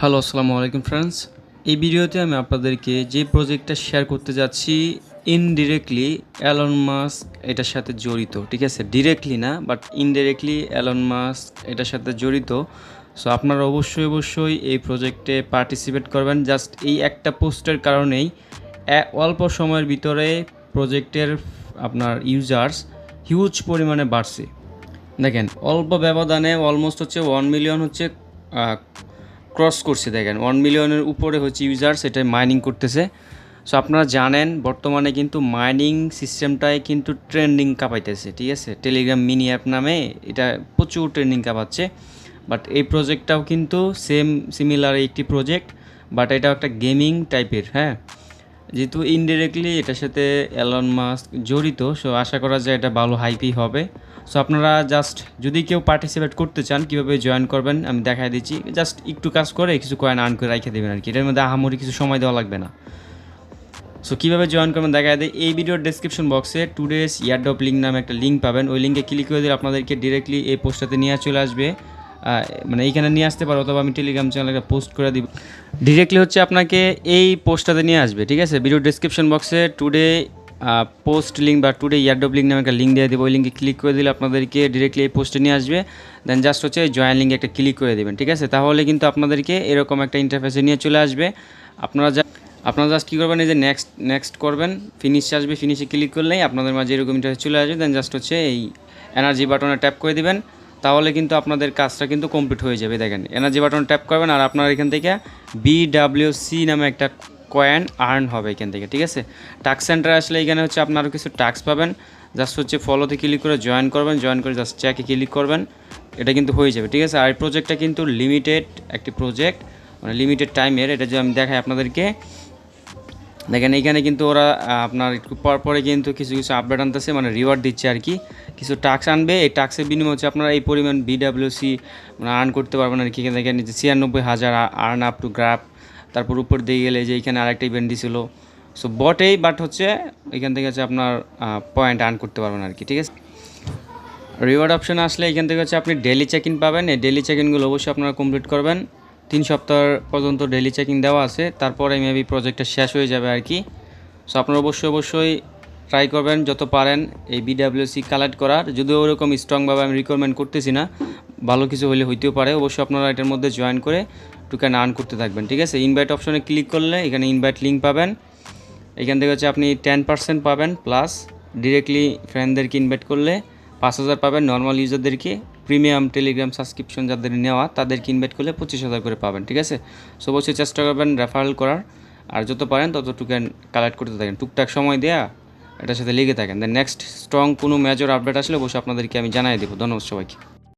Hello, আসসালামু আলাইকুম friends. এই ভিডিওতে আমি আপনাদেরকে যে প্রজেক্টটা শেয়ার করতে যাচ্ছি, ইনডিরেক্টলি অ্যালন মাস্ক এটার সাথে জড়িত। ঠিক আছে, ডিরেক্টলি না, বাট ইনডিরেক্টলি অ্যালন মাস্ক এটার সাথে জড়িত। সো আপনারা অবশ্যই এই প্রজেক্টে পার্টিসিপেট করবেন। জাস্ট এই একটা পোস্টের কারণেই অল্প সময়ের ভিতরে প্রজেক্টের আপনার ইউজার্স হিউজ পরিমাণে বাড়ছে। দেখেন, অল্প ব্যবধানে অলমোস্ট হচ্ছে 1 মিলিয়ন হচ্ছে ক্রস করছে। দেখেন 1 মিলিয়নের উপরে হচ্ছে ইউজার্স এটা মাইনিং করতেছে। সো আপনারা জানেন বর্তমানে কিন্তু মাইনিং সিস্টেমটাই কিন্তু ট্রেন্ডিং কাঁপাইতেছে। ঠিক আছে, টেলিগ্রাম মিনি অ্যাপ নামে এটা প্রচুর ট্রেন্ডিং কাঁপাচ্ছে। বাট এই প্রজেক্টটাও কিন্তু সিমিলার একটি প্রজেক্ট, বাট এটাও একটা গেমিং টাইপের। হ্যাঁ, যেহেতু ইনডিরেক্টলি এটার সাথে অ্যালন মাস্ক জড়িত, সো আশা করা যায় এটা ভালো হাইপই হবে। সো আপনারা জাস্ট যদি কেউ পার্টিসিপেট করতে চান কীভাবে জয়েন করবেন আমি দেখাই দিচ্ছি। জাস্ট একটু কাজ করে কিছু কয়েন আর্ন করে রেখে দেবেন আর কি, এটার মধ্যে আহামরি কিছু সময় দেওয়া লাগবে না। সো কীভাবে জয়েন করবেন দেখাই দেয়। এই ভিডিওর ডেসক্রিপশন বক্সে টুডেস ইয়ারড্রপ লিঙ্ক নামে একটা লিঙ্ক পাবেন। ওই লিঙ্কে ক্লিক করে দিলে আপনাদেরকে ডিরেক্টলি এই পোস্টটাতে নিয়ে চলে আসবে। মানে এইখানে নিয়ে আসতে পারো, অথবা আমি টেলিগ্রাম চ্যানেলে একটা পোস্ট করে দিব। ডিরেক্টলি হচ্ছে আপনাকে এই পোস্টটাতে নিয়ে আসবে। ঠিক আছে, ভিডিও ডেসক্রিপশন বক্সে টুডে পোস্ট লিঙ্ক বা টুডে ইয়ারড্রপ লিঙ্ক নামে একটা লিঙ্ক দিয়ে দেবো। ওই লিঙ্কে ক্লিক করে দিলে আপনাদেরকে ডিরেক্টলি এই পোস্টে নিয়ে আসবে। দেন জাস্ট হচ্ছে জয়েন লিঙ্কে একটা ক্লিক করে দেবেন। ঠিক আছে, তাহলে কিন্তু আপনাদেরকে এরকম একটা ইন্টারফেসে নিয়ে চলে আসবে। আপনারা জাস্ট কী করবেন, এই যে নেক্সট করবেন, ফিনিশ আসবে, ফিনিশে ক্লিক করলেই আপনাদের মাঝে এরকম ইন্টারফেস চলে আসবে। দেন জাস্ট হচ্ছে এই এনার্জি বাটনে ট্যাপ করে দিবেন, তাহলে কিন্তু আপনাদের কাজটা কিন্তু কমপ্লিট হয়ে যাবে। দেখেন এনার্জি বাটন ট্যাপ করবেন আর আপনার এখান থেকে BWC নামে একটা কয়েন আর্ন হবে এখান থেকে। ঠিক আছে, টাস্ক সেন্টারে আসলে এখানে হচ্ছে আপনারও কিছু টাস্ক পাবেন। জাস্ট হচ্ছে ফলোতে ক্লিক করে জয়েন করবেন, জয়েন করে জাস্ট চেকে ক্লিক করবেন, এটা কিন্তু হয়ে যাবে। ঠিক আছে, আর এই প্রজেক্টটা কিন্তু লিমিটেড একটি প্রজেক্ট, মানে লিমিটেড টাইমের। এটা যে আমি দেখাই আপনাদেরকে, দেখেন এইখানে কিন্তু ওরা আপনার একটু পরে কিন্তু কিছু আপডেট আনতেছে, মানে রিওয়ার্ড দিচ্ছে আর কি। কিছু টাস্ক আনবে, এই টাস্কের বিনিময়ে হচ্ছে আপনারা এই পরিমাণ BWC মানে আর্ন করতে পারবেন আর কি। দেখেন যে 96,000 আর্ন আপ টু গ্রাফ। তারপর উপর দিয়ে গেলে যে এইখানে আরেকটা ইভেন্ট দিছিল। সো বটেই, বাট হচ্ছে এখান থেকে হচ্ছে আপনার পয়েন্ট আর্ন করতে পারবেন আর কি। ঠিক আছে, রিওয়ার্ড অপশানে আসলে এখান থেকে হচ্ছে আপনি ডেলি চেক ইন পাবেন। এই ডেলি চেক ইনগুলো অবশ্যই আপনারা কমপ্লিট করবেন। 3 সপ্তাহ পর্যন্ত ডেলি চেকিং দেওয়া আছে, তারপরে মেবি প্রজেক্টটা শেষ হয়ে যাবে আর কি। সো আপনারা অবশ্যই ট্রাই করবেন যত পারেন এই BWC কালেক্ট করার। যদিও ওরকম স্ট্রংভাবে আমি রিকমেন্ড করতেছি না, ভালো কিছু হলে হইতেও পারে। অবশ্যই আপনারা এটার মধ্যে জয়েন করে টোকেন আর্ন করতে থাকবেন। ঠিক আছে, ইনভাইট অপশনে ক্লিক করলে এখানে ইনভাইট লিঙ্ক পাবেন। এখান থেকে হচ্ছে আপনি 10% পাবেন, প্লাস ডিরেক্টলি ফ্রেন্ডদেরকে ইনভাইট করলে 5,000 পাবেন। নর্মাল ইউজারদেরকে, প্রিমিয়াম টেলিগ্রাম সাবস্ক্রিপশন যাদের নেওয়া তাদেরকে ইনভাইট করলে 25,000 করে পাবেন। ঠিক আছে, সো অবশ্যই চেষ্টা করবেন রেফারেল করার, আর যত পারেন তত টোকেন কালেক্ট করতে থাকেন, টুকটাক সময় দেয়া এটার সাথে লেগে থাকেন। দেন নেক্সট স্ট্রং কোনো মেজর আপডেট আসলে অবশ্যই আপনাদেরকে আমি জানাই দেবো। ধন্যবাদ সবাইকে।